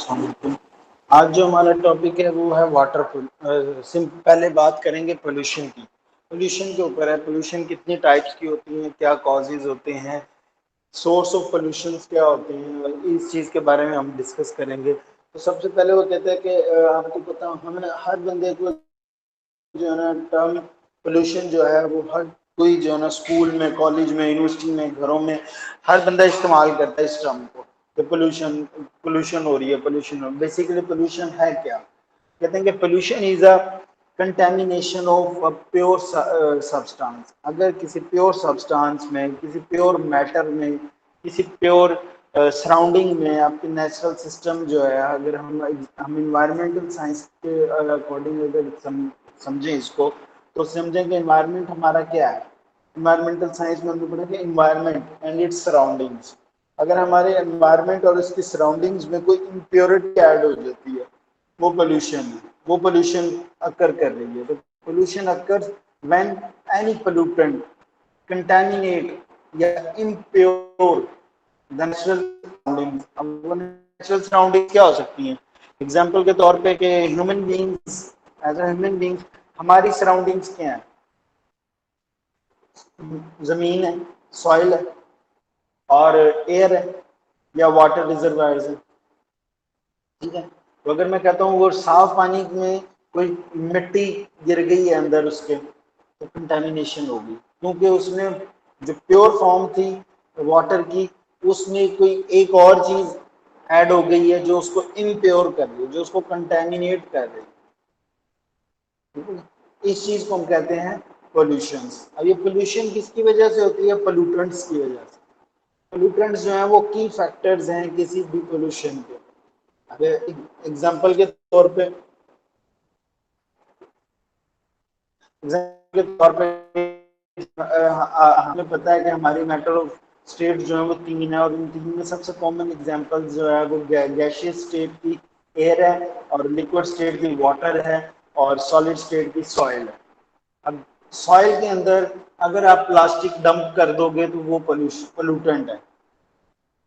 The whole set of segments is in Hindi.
अस्सलामुअलैकुम। आज जो हमारा टॉपिक है वो है वाटर। पहले बात करेंगे पोल्यूशन की। पोल्यूशन के ऊपर है, पोल्यूशन कितनी टाइप्स की होती हैं, क्या कॉजेज होते हैं, सोर्स ऑफ पोल्यूशन क्या होते हैं, इस चीज़ के बारे में हम डिस्कस करेंगे। तो सबसे पहले वो कहते हैं कि आपको पता हमें हर बंदे को जो है ना टर्म पोल्यूशन जो है वो हर कोई जो है ना स्कूल में, कॉलेज में, यूनिवर्सिटी में, घरों में हर बंदा इस्तेमाल करता है इस टर्म को कि पोल्यूशन पोल्यूशन हो रही है, पोल्यूशन हो। बेसिकली पोल्यूशन है क्या? कहते हैं कि pollution is a contamination of a pure substance. अगर किसी प्योर सब्सटेंस में, किसी प्योर मैटर में, किसी प्योर सराउंडिंग में आपके नेचुरल सिस्टम जो है, अगर हम इन्वायरमेंटल साइंस के अकॉर्डिंग अगर समझें इसको, तो समझें कि इन्वायरमेंट हमारा क्या है। इन्वायरमेंटल साइंस में हमने पढ़ा कि इन्वायरमेंट एंड इट्स सराउंडिंग्स। अगर हमारे एनवायरमेंट और इसकी सराउंडिंग्स में कोई इम्प्योरिटी ऐड हो जाती है, वो पोल्यूशन है, वो पोल्यूशन अकर कर रही है। तो pollution occur when any pollutant contaminate या इम्प्योर द नेचुरल सराउंडिंग्स। अब नेचुरल सराउंडिंग्स क्या हो सकती हैं? एग्जाम्पल के तौर पे कि human beings, as a human beings हमारी सराउंडिंग्स क्या है? जमीन है, सॉइल है, और एयर है, या वाटर रिजर्वायर्स है। ठीक है, तो अगर मैं कहता हूँ वो साफ पानी में कोई मिट्टी गिर गई है अंदर उसके, तो कंटेमिनेशन होगी, क्योंकि उसमें जो प्योर फॉर्म थी वाटर की, उसमें कोई एक और चीज ऐड हो गई है जो उसको इम्प्योर कर रही है, जो उसको कंटेमिनेट कर रही है। ठीक है, इस चीज को हम कहते हैं पोल्यूशन। अब ये पोल्यूशन किसकी वजह से होती है? पोल्यूटेंट्स की वजह से। पोल्यूटेंट्स जो है वो की फैक्टर्स हैं किसी भी पोल्यूशन के। अब एग्जाम्पल के तौर पे, एग्जाम्पल के तौर पे हमें पता है कि हमारी मेटल ऑफ स्टेट जो है वो तीन है, और इन तीन में सबसे कॉमन एग्जाम्पल जो है वो गैशियस स्टेट की एयर है, और लिक्विड स्टेट की वाटर है, और सॉलिड स्टेट की सॉइल है। अब सॉइल के अंदर अगर आप प्लास्टिक डंप कर दोगे तो वो पोल्यूटेंट है,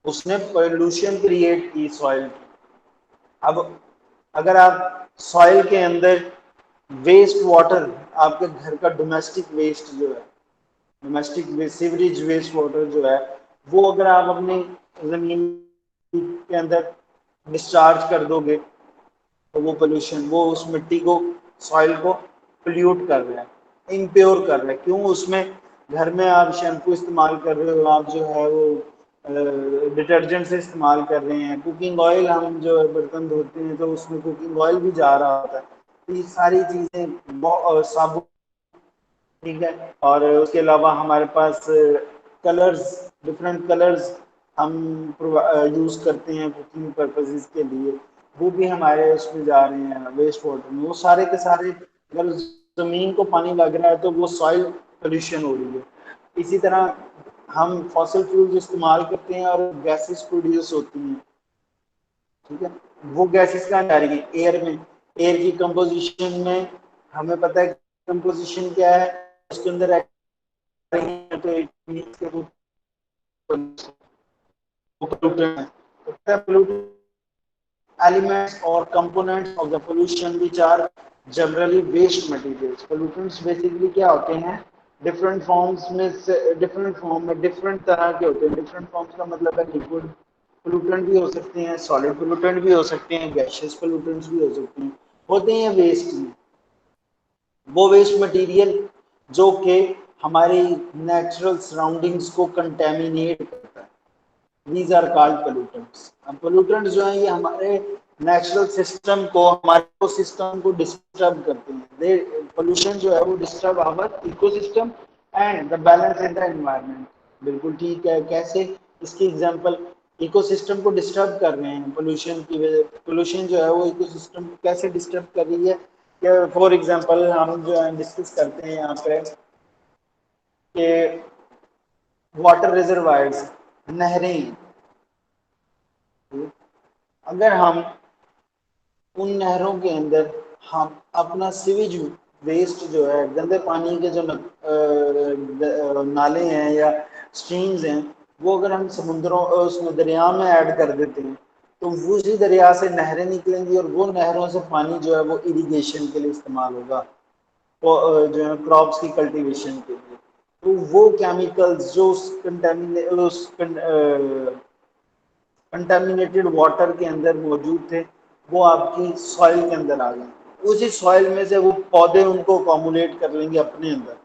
उसने पोल्यूशन क्रिएट की सॉइल की। अब अगर आप सॉइल के अंदर वेस्ट वाटर, आपके घर का डोमेस्टिक वेस्ट जो है, डोमेस्टिक सीवरेज वेस्ट वाटर जो है, वो अगर आप अपनी जमीन के अंदर डिस्चार्ज कर दोगे, तो वो पोल्यूशन, वो उस मिट्टी को, सॉइल को पोल्यूट कर रहा है, इम्प्योर कर रहा है। क्यों? उसमें घर में आप शैम्पू इस्तेमाल कर रहे हो, आप जो है वो डिटर्जेंट से इस्तेमाल कर रहे हैं, कुकिंग ऑयल हम जो बर्तन धोते हैं तो उसमें कुकिंग ऑयल भी जा रहा होता है। तो ये सारी चीज़ें, साबुन, ठीक है, और उसके अलावा हमारे पास कलर्स, डिफरेंट कलर्स हम यूज़ करते हैं कुकिंग पर्पजेज के लिए, वो भी हमारे उसमें जा रहे हैं वेस्ट वाटर में। वो सारे के सारे, अगर ज़मीन को पानी लग रहा है तो वो सॉइल पोल्यूशन हो रही है। इसी तरह हम फॉसिल फ्यूल्स इस्तेमाल करते हैं और गैसेस प्रोड्यूस होती हैं। ठीक है, वो गैसेस कहाँ जा रही है? एयर में। एयर की कंपोजिशन में हमें पता है कंपोजिशन क्या है, उसके अंदर तो pollutant elements or components of the pollution which are generally waste materials. Pollutants basically क्या होते हैं? डिफरेंट फॉर्म्स में से, डिफरेंट फॉर्म में डिफरेंट तरह के होते हैं। डिफरेंट फॉर्म्स का मतलब है लिक्विड पोल्यूटेंट भी हो सकते हैं, सॉलिड पोल्यूटेंट भी हो सकते हैं, गैशियस पोल्यूटेंट्स भी हो सकते हैं, होते हैं वेस्ट में। वो वेस्ट मटेरियल जो कि हमारी नेचुरल सराउंडिंग्स को कंटेमिनेट करता है, these are called pollutants। अब पोल्यूटेंट्स जो हैं ये हमारे नेचुरल सिस्टम को, हमारे इकोसिस्टम को डिस्टर्ब करते हैं। पोल्यूशन जो है वो disturb our ecosystem and the balance in the environment. बिल्कुल ठीक है, कैसे? इसकी एग्जांपल, इकोसिस्टम को डिस्टर्ब कर रहे हैं पोल्यूशन की वजह। पोल्यूशन जो है वो इकोसिस्टम को कैसे डिस्टर्ब कर रही है? फॉर एग्जांपल हम जो है डिस्कस करते हैं यहाँ पे कि वाटर रिजर्वायर्स, नहरें, अगर हम उन नहरों के अंदर हम अपना सीवेज वेस्ट जो है, गंदे पानी के जो नाले हैं या स्ट्रीम्स हैं, वो अगर हम समुद्रों, उसमें दरिया में ऐड कर देते हैं, तो उसी दरिया से नहरें निकलेंगी और वो नहरों से पानी जो है वो इरिगेशन के लिए इस्तेमाल होगा, जो है क्रॉप्स की कल्टीवेशन के लिए। तो वो केमिकल्स जो उस कंटेमिनेटेड वाटर के अंदर मौजूद थे, वो आपकी सॉइल के अंदर आ गए। उसी सॉइल में से वो पौधे उनको अकोमोडेट कर लेंगे अपने अंदर।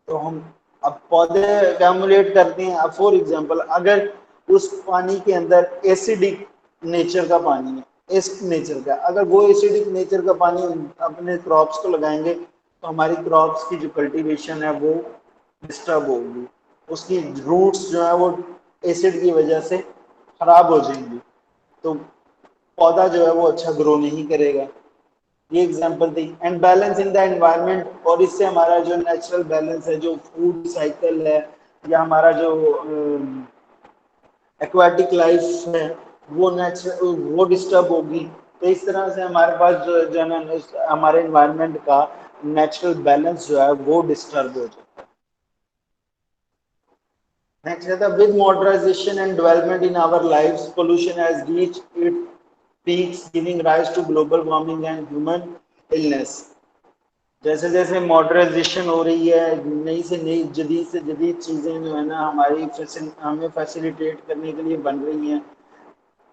तो हम अब पौधे अकोमोडेट करते हैं। अब फॉर एग्जांपल अगर उस पानी के अंदर एसिडिक नेचर का पानी है, एसिड नेचर का, अगर वो एसिडिक नेचर का पानी अपने क्रॉप्स को लगाएंगे तो हमारी क्रॉप्स की जो कल्टीवेशन है वो डिस्टर्ब होगी, उसकी रूट्स जो है वो एसिड की वजह से खराब हो जाएंगी, तो पौधा जो है वो अच्छा ग्रो नहीं करेगा। ये एग्जांपल थी। And balance in the environment, और इससे हमारा जो नेचुरल बैलेंस है, जो फूड साइकिल है या हमारा जो एक्वाटिक लाइफ है, वो नेचुरल वो डिस्टर्ब होगी। तो इस तरह से हमारे पास जो है ना हमारे एनवायरनमेंट का नेचुरल बैलेंस जो है वो डिस्टर्ब हो जाता है। नेक्स्ट है with modernization and development in our lives, pollution has reached its peaks, giving rise to global warming and human illness. जैसे जैसे मॉडर्नाइजेशन हो रही है, नई से नई जदीद से जदीद चीज़ें जो है ना हमारी हमें फैसिलिटेट करने के लिए बन रही हैं।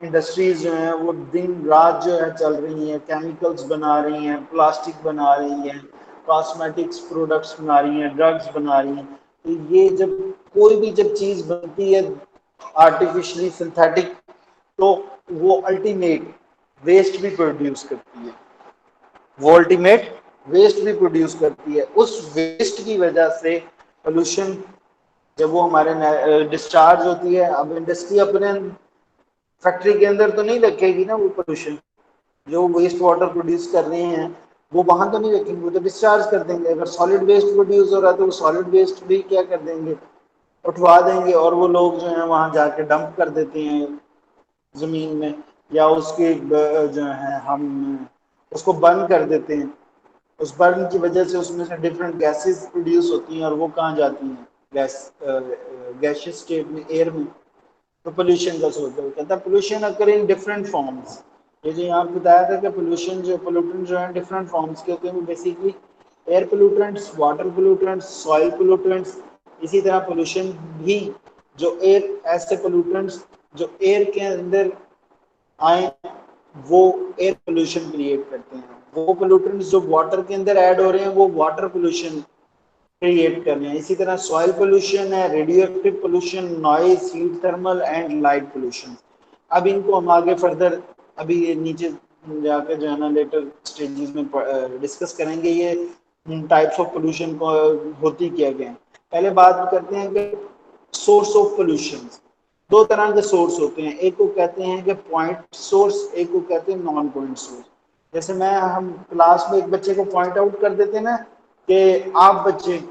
इंडस्ट्रीज जो हैं वो दिन रात जो है चल रही हैं, केमिकल्स बना रही हैं, प्लास्टिक बना रही हैं, कॉस्मेटिक्स प्रोडक्ट्स बना रही हैं, ड्रग्स बना रही हैं। तो ये जब कोई भी जब चीज़ बनती है आर्टिफिशियली सिंथेटिक, तो वो अल्टीमेट वेस्ट भी प्रोड्यूस करती है, वो अल्टीमेट वेस्ट भी प्रोड्यूस करती है। उस वेस्ट की वजह से पोल्यूशन जब वो हमारे डिस्चार्ज होती है, अब इंडस्ट्री अपने फैक्ट्री के अंदर तो नहीं रखेगी ना वो पोल्यूशन, जो वेस्ट वाटर प्रोड्यूस कर रहे हैं वो वहां तो नहीं रखेंगे, वो तो डिस्चार्ज कर देंगे। अगर सॉलिड वेस्ट प्रोड्यूस हो रहा है तो वो सॉलिड वेस्ट भी क्या कर देंगे, उठवा देंगे, और वो लोग जो है वहां जाके डंप कर देते हैं जमीन में, या उसके जो है हम उसको बर्न कर देते हैं। उस बर्न की वजह से उसमें से डिफरेंट गैसेस प्रोड्यूस होती हैं और वो कहाँ जाती हैं, गैसियस स्टेट में, एयर में। तो पोल्यूशन का सोच है, कहता है pollution occur in different forms. ये जो यहाँ बताया था कि पोल्यूशन जो पोल्यूटेंट जो है डिफरेंट फॉर्म्स के होते हैं, basically air pollutants, water pollutants, soil pollutants. इसी तरह पोल्यूशन भी जो एयर, ऐसे पोल्यूटेंट्स जो एयर के अंदर आए वो एयर पोल्यूशन क्रिएट करते हैं। वो पोल्यूटेंट्स जो वाटर के अंदर ऐड हो रहे हैं वो वाटर पोल्यूशन क्रिएट कर रहे हैं। इसी तरह सॉइल पोल्यूशन है, radio active pollution, noise, heat thermal and light pollution. अब इनको हम आगे फर्दर अभी ये नीचे जाकर जो है ना लेटर स्टेजेस में डिस्कस करेंगे ये टाइप्स ऑफ पोल्यूशन को होती क्या क्या है। पहले बात करते हैं कि सोर्स ऑफ पोल्यूशन। दो तरह के सोर्स होते हैं, एक को कहते हैं कि पॉइंट सोर्स, एक को कहते हैं नॉन पॉइंट सोर्स। जैसे हम क्लास में एक बच्चे को पॉइंट आउट कर देते हैं ना कि आप बच्चे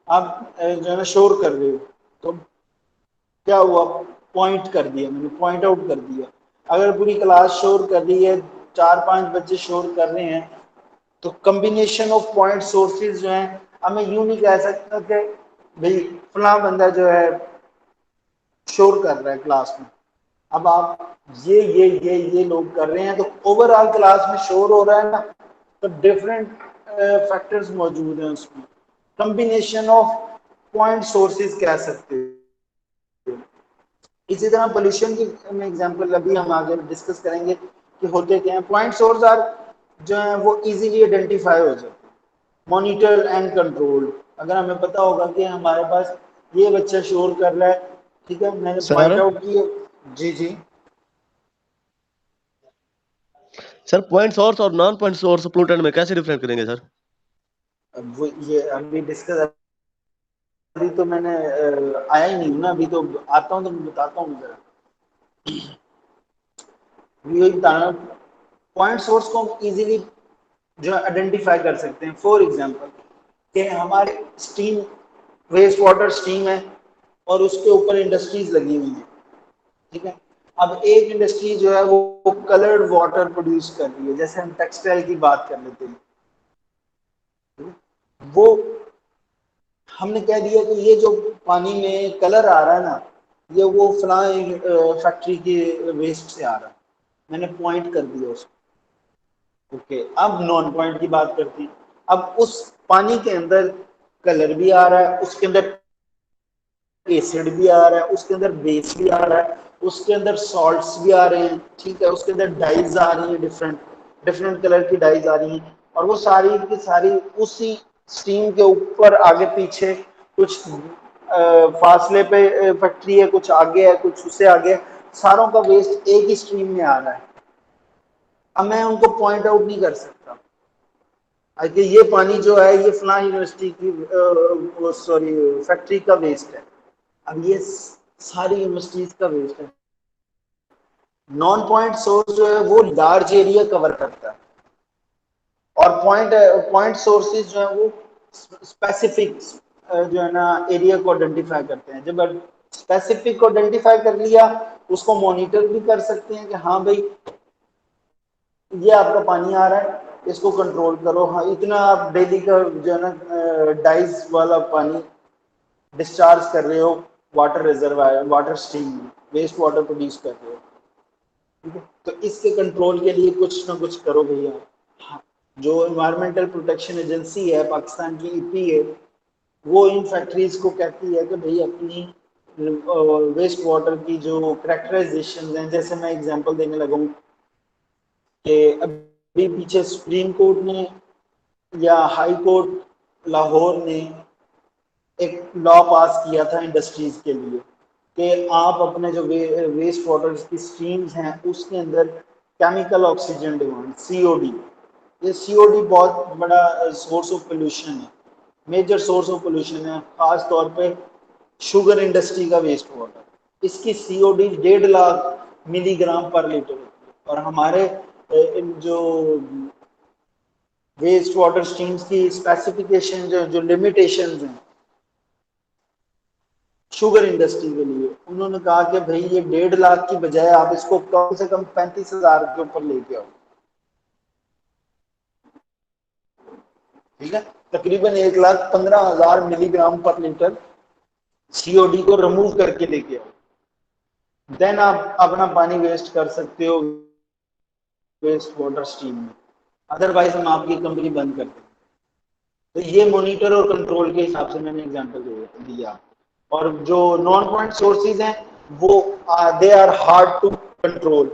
आप जो है ना शोर कर रहे हो, तो क्या हुआ, पॉइंट कर दिया मैंने, पॉइंट आउट कर दिया। अगर पूरी क्लास शोर कर रही है, 4-5 बच्चे शोर कर रहे हैं, तो कम्बिनेशन ऑफ पॉइंट सोर्सेज जो हैं, अब मैं यूं नहीं कह सकता कि भाई फला बंदा जो है शोर कर रहा है क्लास में। अब आप ये लोग कर रहे हैं तो ओवरऑल क्लास में शोर हो रहा है ना, तो डिफरेंट फैक्टर्स मौजूद हैं उसमें। कम्बिनेशन ऑफ पॉइंट सोर्सेज कह सकते हैं। इसी तरह पोल्यूशन की एग्जांपल अभी हम आगे डिस्कस करेंगे कि होते क्या हैं। पॉइंट सोर्स आर जो है वो इजीली आइडेंटिफाई हो जाते हैं, मॉनिटर एंड कंट्रोल। अगर हमें पता होगा कि हमारे पास ये बच्चा शोर कर रहा है, ठीक है, मैंने पॉइंट सर आउट किया। जी जी। सर पॉइंट सोर्स और नॉन पॉइंट सोर्स पोल्यूटेंट में कैसे डिफरेंट करेंगे सर? अब वो ये अभी डिस्कस, अभी तो मैंने आया ही नहीं हूँ ना, अभी तो आता हूँ तो मैं बताता हूँ जरा। यही बताना, पॉइंट सोर्स को हम इजीली जो आइडेंटिफाई कर सकते हैं। फॉर एग्जांपल कि हमारे स्टीम, वेस्ट वाटर स्ट्रीम है और उसके ऊपर इंडस्ट्रीज लगी हुई हैं, ठीक है। अब एक इंडस्ट्री जो है वो कलर्ड वाटर प्रोड्यूस कर रही है, जैसे हम टेक्सटाइल की बात कर लेते हैं, वो हमने कह दिया कि ये जो पानी में कलर आ रहा है ना, ये वो फलां फैक्ट्री की वेस्ट से आ रहा है, मैंने पॉइंट कर दिया उसको। ओके, अब नॉन पॉइंट की बात करते हैं। अब उस पानी के अंदर कलर भी आ रहा है, उसके अंदर एसिड भी आ रहा है, उसके अंदर बेस भी आ रहा है, उसके अंदर सॉल्ट्स भी आ रहे हैं, ठीक है, उसके अंदर डाइज आ रही है, डिफरेंट डिफरेंट कलर की डाइज आ रही हैं, और वो सारी की सारी उसी स्टीम के ऊपर आगे पीछे कुछ फासले पे फैक्ट्री है, कुछ आगे है, कुछ उससे आगे है, सारों का वेस्ट एक ही स्ट्रीम में आ रहा है। अब मैं उनको पॉइंट आउट नहीं कर सकता कि ये पानी जो है ये फलां यूनिवर्सिटी की सॉरी फैक्ट्री का वेस्ट है। अब ये सारी यूनिवर्सिटीज का वेस्ट है। नॉन पॉइंट सोर्स जो है वो लार्ज एरिया कवर करता है, और पॉइंट सोर्सेज जो है वो स्पेसिफिक जो है ना एरिया को आइडेंटिफाई करते हैं। जब स्पेसिफिक को आइडेंटिफाई कर लिया, उसको मॉनिटर भी कर सकते हैं कि हाँ भाई ये आपका पानी आ रहा है, इसको कंट्रोल करो, हाँ इतना आप डेली का जो है ना डाइज वाला पानी डिस्चार्ज कर रहे हो वाटर रिजर्वायर, वाटर स्ट्रीम में वेस्ट वाटर प्रोड्यूस कर रहे हो, ठीक है, तो इसके कंट्रोल के लिए कुछ ना कुछ करो भैया। हाँ, जो इन्वायरमेंटल प्रोटेक्शन एजेंसी है पाकिस्तान की, ईपीए, वो इन फैक्ट्रीज को कहती है कि भाई अपनी वेस्ट वाटर की जो करेक्टराइजेशन है, जैसे मैं एग्जांपल देने लगा हूँ कि अभी पीछे सुप्रीम कोर्ट ने या हाई कोर्ट लाहौर ने एक लॉ पास किया था इंडस्ट्रीज के लिए कि आप अपने जो वेस्ट वाटर की स्ट्रीम्स हैं उसके अंदर केमिकल ऑक्सीजन डिमांड, सीओडी, ये सीओडी बहुत बड़ा सोर्स ऑफ पोल्यूशन है, मेजर सोर्स ऑफ पोल्यूशन है, खास तौर पे शुगर इंडस्ट्री का वेस्ट वाटर। इसकी सीओडी 1.5 लाख मिलीग्राम पर लीटर होती है, और हमारे जो वेस्ट वाटर स्ट्रीम्स की स्पेसिफिकेशन जो लिमिटेशंस हैं शुगर इंडस्ट्री के लिए, उन्होंने कहा कि भाई ये 1.5 लाख की बजाय आप इसको कम से कम 35,000 के ऊपर लेके आओ, ठीक है, तकरीबन 1,15,000 मिलीग्राम पर लीटर सीओडी को रिमूव करके लेके आओ, देन आप अपना पानी वेस्ट कर सकते हो वेस्ट वाटर स्ट्रीम में, अदरवाइज हम आपकी कंपनी बंद कर देंगे। तो ये मॉनिटर और कंट्रोल के हिसाब से मैंने एग्जांपल दिया। और जो नॉन पॉइंट सोर्सेज हैं वो they are hard to control,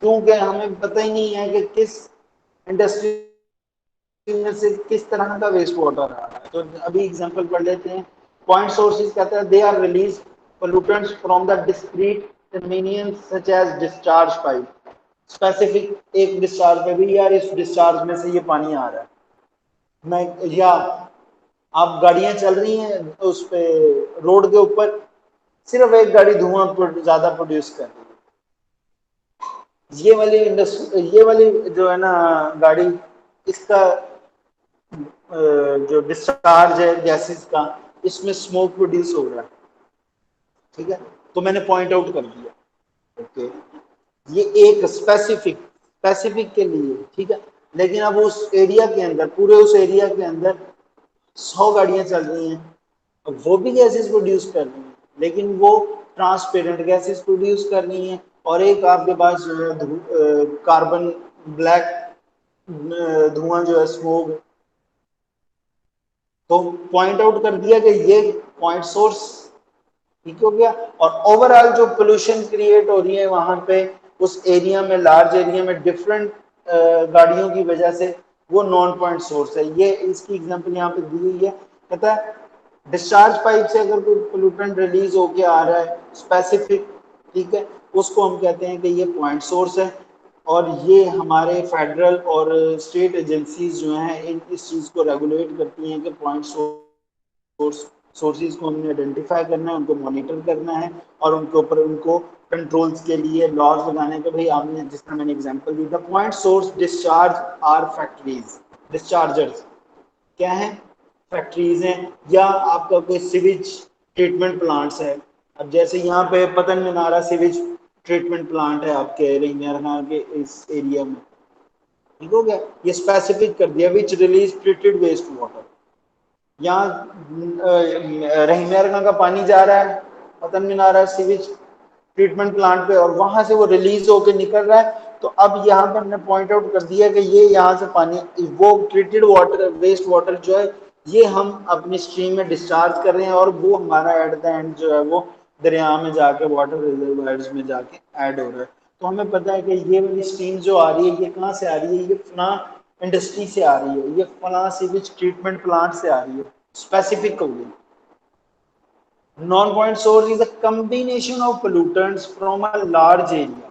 क्योंकि हमें पता ही नहीं है कि किस इंडस्ट्री में से किस तरह का वेस्ट वाटर आ रहा है। तो अभी एग्जांपल पढ़ लेते हैं। पॉइंट सोर्सेज कहता है they are release pollutants from the discrete convenience such as discharge pipe, specific एक डिस्चार्ज पे भी यार इस डिस्चार्ज में से ये पानी आ रहा है, मैं या आप गाड़ियां चल रही हैं उस पे रोड के ऊपर, सिर्फ एक गाड़ी धुआं ज्यादा प्रोड्यूस कर रही है, ये वाली इंडस्ट्री, ये वाली जो है ना गाड़ी, इसका जो डिस्चार्ज है गैसेस का, इसमें स्मोक प्रोड्यूस हो रहा है, ठीक है, तो मैंने पॉइंट आउट कर दिया। ओके, ये एक स्पेसिफिक स्पेसिफिक के लिए, ठीक है, लेकिन अब उस एरिया के अंदर, पूरे उस एरिया के अंदर 100 गाड़ियां चल रही हैं, वो भी गैसेस प्रोड्यूस कर रही हैं, लेकिन वो ट्रांसपेरेंट गैसेस प्रोड्यूस कर रही हैं, और एक आपके पास जो है कार्बन ब्लैक धुआं जो है स्मोक। तो पॉइंट आउट कर दिया कि ये पॉइंट सोर्स ठीक हो गया, और ओवरऑल जो पोल्यूशन क्रिएट हो रही है वहां पे उस एरिया में, लार्ज एरिया में डिफरेंट गाड़ियों की वजह से, वो नॉन पॉइंट सोर्स है। ये इसकी एग्जांपल यहाँ पे दी हुई है, कहता है डिस्चार्ज पाइप से अगर कोई पोल्यूटेंट रिलीज होके आ रहा है स्पेसिफिक, ठीक है, उसको हम कहते हैं कि ये पॉइंट सोर्स है। और ये हमारे फेडरल और स्टेट एजेंसीज जो हैं इन इस चीज़ को रेगुलेट करती हैं कि पॉइंट सोर्स सोर्सेज को हमने आइडेंटिफाई करना है, उनको मॉनिटर करना है, और उनके ऊपर उनको कंट्रोल्स के लिए लॉज लगाने के। भाई आपने जिस तरह मैंने एग्जांपल दी था, point source discharge are factories, dischargers क्या है, फैक्ट्रीज हैं, या आपका कोई सीवेज ट्रीटमेंट प्लांट्स है। अब जैसे यहाँ पे पतन मीनारा सीवेज ट्रीटमेंट प्लांट है आपके रहीमियार के इस एरिया में, ठीक हो गया, ये स्पेसिफिक कर दिया which release treated waste water. यहाँ रहीमियार का पानी जा रहा है पतन मीनारा सीवेज ट्रीटमेंट प्लांट पे और वहां से वो रिलीज होकर निकल रहा है। तो अब यहाँ पे हमने पॉइंट आउट कर दिया कि ये यहाँ से पानी, वो ट्रीटेड वाटर, वेस्ट वाटर जो है ये हम अपनी स्ट्रीम में डिस्चार्ज कर रहे हैं और वो हमारा एट द एंड जो है वो दरिया में जाके वाटर रिजर्वायर्स में जाके ऐड हो रहा है। तो हमें पता है कि ये वाली स्ट्रीम जो आ रही है ये कहाँ से आ रही है, ये फला इंडस्ट्री से आ रही है, ये फला सीवेज ट्रीटमेंट प्लांट से आ रही है, स्पेसिफिक हो गई। Non-point source is a combination of pollutants from a large area.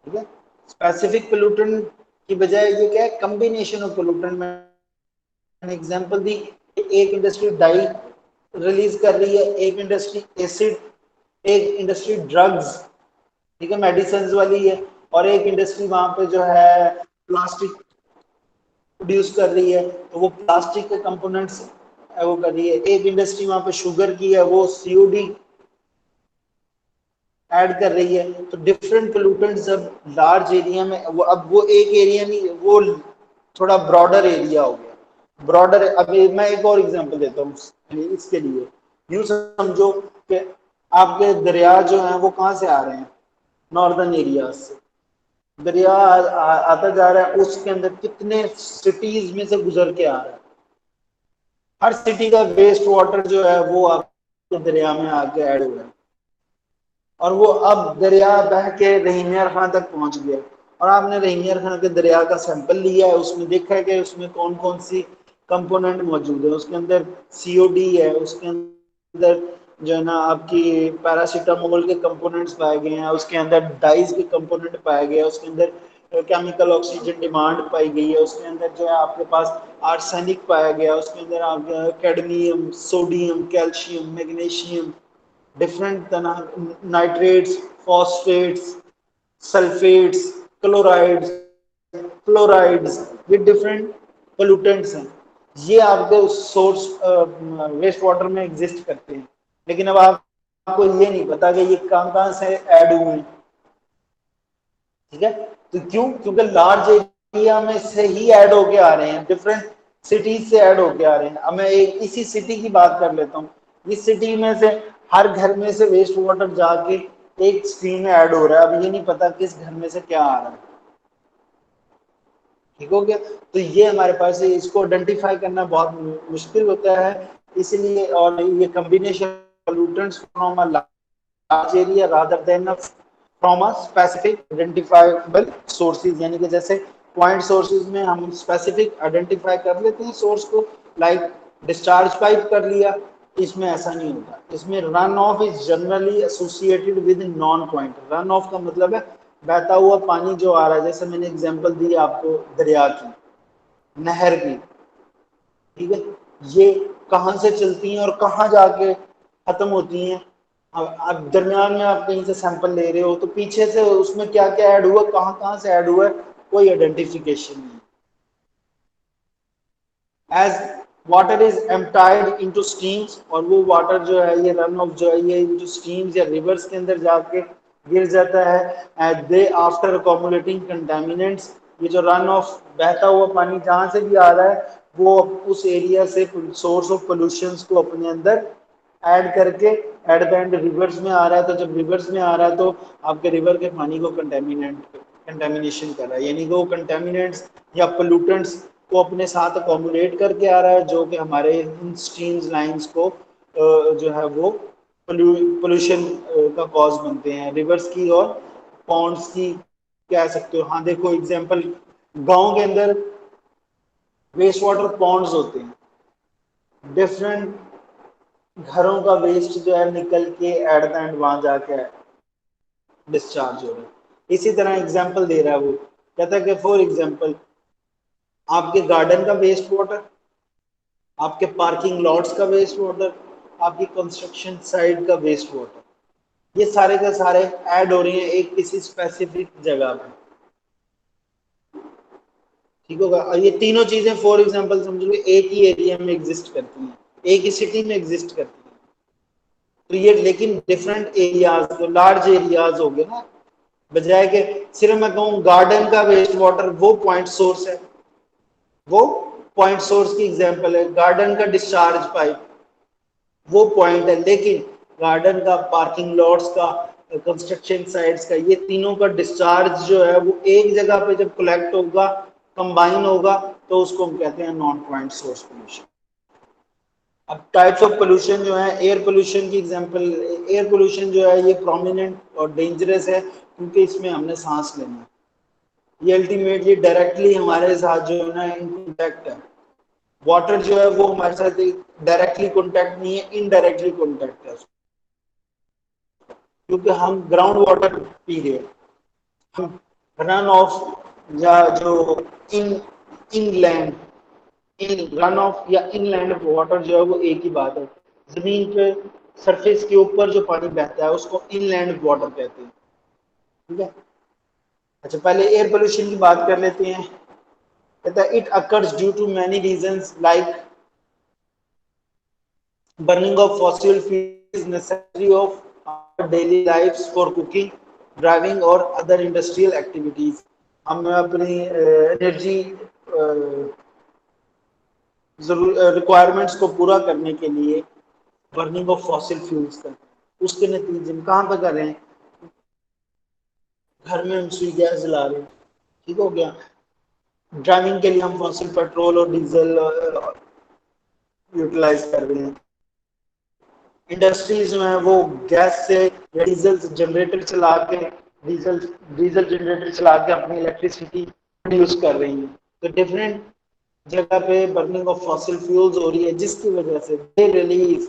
ठीक है, स्पेसिफिक पोल्यूटेंट की बजाय ये क्या है, कम्बिनेशन ऑफ पोल्यूटेंट। मैंने एग्जांपल दी, एक इंडस्ट्री डाई रिलीज कर रही है, एक इंडस्ट्री एसिड, एक इंडस्ट्री ड्रग्स, ठीक है, मेडिसिन वाली है, और एक इंडस्ट्री वहां पे जो है प्लास्टिक प्रोड्यूस कर रही है, तो वो प्लास्टिक के कंपोनेंट्स वो कर रही है। एक इंडस्ट्री वहां पे शुगर की है, वो सीओडी ऐड कर रही है। तो डिफरेंट पोल्यूटेंट्स जब लार्ज एरिया में, वो अब वो एक एरिया नहीं, वो थोड़ा ब्रॉडर एरिया हो गया। ब्रॉडर, अभी मैं एक और एग्जांपल देता हूँ इसके लिए। यूं समझो कि आपके दरिया जो है वो कहाँ से आ रहे हैं, नॉर्दर्न एरिया से दरिया आता जा रहा है, उसके अंदर कितने सिटीज में से गुजर के आ रहा है। हर सिटी का वेस्ट वाटर जो है वो आपके दरिया में आके ऐड हुआ है, और वो अब दरिया बह के रहीमियार खां तक पहुंच गया। और आपने रहीमियार खां के दरिया का सैंपल लिया है, उसमें देखा है कि उसमें कौन कौन सी कंपोनेंट मौजूद है। उसके अंदर सीओडी है, उसके अंदर जो है ना आपकी पैरासीटामोल के कंपोनेंट्स पाए गए हैं, उसके अंदर डाइज के कंपोनेंट पाए गए हैं, उसके अंदर केमिकल ऑक्सीजन डिमांड पाई गई है, उसके अंदर जो है आपके पास आर्सेनिक पाया गया, उसके अंदर आप cadmium, sodium, calcium, magnesium, different nitrates, phosphates, sulphates, chlorides, fluorides, ये डिफरेंट पोल्यूटेंट्स हैं। ये आपके सोर्स वेस्ट वाटर में एग्जिस्ट करते हैं। लेकिन अब आपको ये नहीं पता कि ये कहाँ कहाँ से ऐड हुए हैं, ठीक है। तो क्यों, क्योंकि लार्ज एरिया में से ही ऐड होके आ रहे हैं, डिफरेंट सिटीज से ऐड होके आ रहे हैं। अब मैं एक इसी सिटी की बात कर लेता हूँ। इस सिटी में से हर घर में से वेस्ट वाटर जाके एक स्ट्रीम में ऐड हो रहा है। अब ये नहीं पता किस घर में से क्या आ रहा है, ठीक हो गया। तो ये हमारे पास है, इसको आइडेंटिफाई करना बहुत मुश्किल होता है। इसलिए, और ये combination pollutants from a large area rather than from a specific identifiable sources, यानी कि जैसे पॉइंट सोर्सेज में हम स्पेसिफिक आइडेंटिफाई कर लेते हैं सोर्स को, लाइक डिस्चार्ज पाइप कर लिया। इसमें ऐसा नहीं होता। इसमें run of is generally associated with non point. Run of का मतलब है बहता हुआ पानी जो आ रहा है, जैसे मैंने एग्जांपल दी आपको दरिया की, नहर की, ठीक है, ये कहाँ से चलती हैं और कहाँ जाके खत्म होती हैं। अब दरमियान में आप कहीं से सैंपल ले रहे हो तो पीछे से उसमें क्या क्या ऐड हुआ, कहाँ कहाँ से ऐड हुआ है, कोई आइडेंटिफिकेशन नहीं। As water is emptied into streams, और वो वाटर जो है ये रन ऑफ जो है ये इनटू स्ट्रीम्स या रिवर्स के अंदर जाके गिर जाता है। एंड दे आफ्टर अकोमुलेटिंग कंटामिनेंट्स, ये जो रन ऑफ बहता हुआ पानी जहां से भी आ रहा है वो उस एरिया से सोर्स ऑफ पोल्यूशंस को अपने अंदर ऐड करके एट द एंड रिवर्स में आ रहा है। तो जब रिवर्स में आ रहा है तो आपके रिवर के पानी को कंटेमिनेशन कर रहा है, यानी कि वो कंटेमिनेंट्स या पोल्यूटेंट्स को अपने साथ अकोमोडेट करके आ रहा है, जो कि हमारे इन स्ट्रीम्स लाइंस को जो है वो पोल्यूशन का कॉज बनते हैं, रिवर्स की और पॉन्ड्स की कह सकते हो। हाँ देखो एग्जांपल, गांव के अंदर वेस्ट वाटर पॉन्ड्स होते हैं, डिफरेंट घरों का वेस्ट जो है निकल के एट द एंड वहां जाके डिस्चार्ज हो रहा है। इसी तरह एग्जांपल दे रहा है वो, कहता है कि फॉर एग्जांपल आपके गार्डन का वेस्ट वाटर, आपके पार्किंग लॉट्स का वेस्ट वाटर, आपकी कंस्ट्रक्शन साइट का वेस्ट वाटर, ये सारे के सारे ऐड हो रहे हैं एक किसी स्पेसिफिक जगह पे, ठीक होगा। और ये तीनों चीजें फॉर एग्जांपल समझ लो एक ही एरिया में एग्जिस्ट करती हैं, एक ही सिटी में एग्जिस्ट करती हैं। तो ये लेकिन डिफरेंट एरियाज, जो लार्ज एरियाज हो गए ना, बजाय के सिर्फ मैं कहूँ गार्डन का वेस्ट वाटर वो पॉइंट सोर्स है, वो पॉइंट सोर्स की एग्जांपल है, गार्डन का डिस्चार्ज पाइप वो पॉइंट है। लेकिन गार्डन का, पार्किंग लॉट्स का, कंस्ट्रक्शन साइट्स का, ये तीनों का डिस्चार्ज जो है वो एक जगह पे जब कलेक्ट होगा, कंबाइन होगा, तो उसको हम कहते हैं नॉन पॉइंट सोर्स पोल्यूशन। अब टाइप्स ऑफ पोल्यूशन जो है, एयर पोल्यूशन की एग्जांपल, एयर पोल्यूशन जो है ये प्रोमिनेंट और डेंजरस है क्योंकि इसमें हमने सांस लेना है, ये अल्टीमेटली डायरेक्टली हमारे साथ जो है ना इन कॉन्टैक्ट है। वाटर जो है वो हमारे साथ डायरेक्टली कॉन्टैक्ट नहीं है, इनडायरेक्टली कॉन्टैक्ट है, क्योंकि हम ग्राउंड वाटर पी रहे हैं, हम रन ऑफ या जो इन इनलैंड इन रन ऑफ या इनलैंड वाटर जो है वो एक ही बात है। जमीन पे सरफेस के ऊपर जो पानी बहता है उसको इनलैंड वाटर कहते हैं। ठीक है, अच्छा पहले एयर पोल्यूशन की बात कर लेते हैं। कहता है it occurs due to many reasons like burning of fossil fuels is necessary of our daily lives for cooking, driving or other industrial activities। हम अपनी एनर्जी रिक्वायरमेंट्स को पूरा करने के लिए बर्निंग ऑफ फॉसिल फ्यूल्स करते हैं। उसके नतीजे में कहाँ पे कर रहे हैं, घर में हम सुई गैस जला रहे हैं, ठीक हो गया। ड्राइविंग के लिए हम फॉसिल पेट्रोल और डीजल यूटिलाइज कर रहे हैं। इंडस्ट्रीज जो है वो गैस से या डीजल जनरेटर चला के डीजल डीजल जनरेटर चला के अपनी इलेक्ट्रिसिटी प्रोड्यूस कर रही है। तो डिफरेंट जगह पे बर्निंग ऑफ फॉसिल फ्यूल्स हो रही है, जिसकी वजह से they release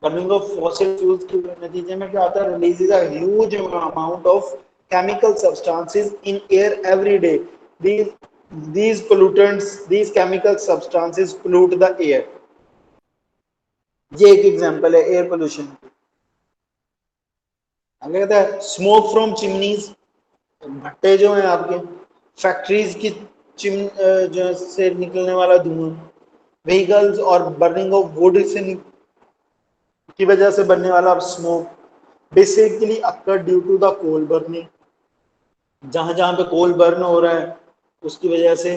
burning of fossil fuels के नतीजे में क्या होता है, releases a huge amount of chemical substances in air every day। these pollutants, these chemical substances pollute the air। ये एक एग्जांपल है एयर पोल्यूशन की। आगे कहता है स्मोक फ्रॉम चिमनीज, भट्टे जो हैं आपके, फैक्ट्रीज की चिम जो से निकलने वाला धुआं, व्हीकल्स और बर्निंग ऑफ वुड से की वजह से बनने वाला smoke, basically occur due to the coal burning. जहां जहां पे कोल बर्न हो रहा है उसकी वजह से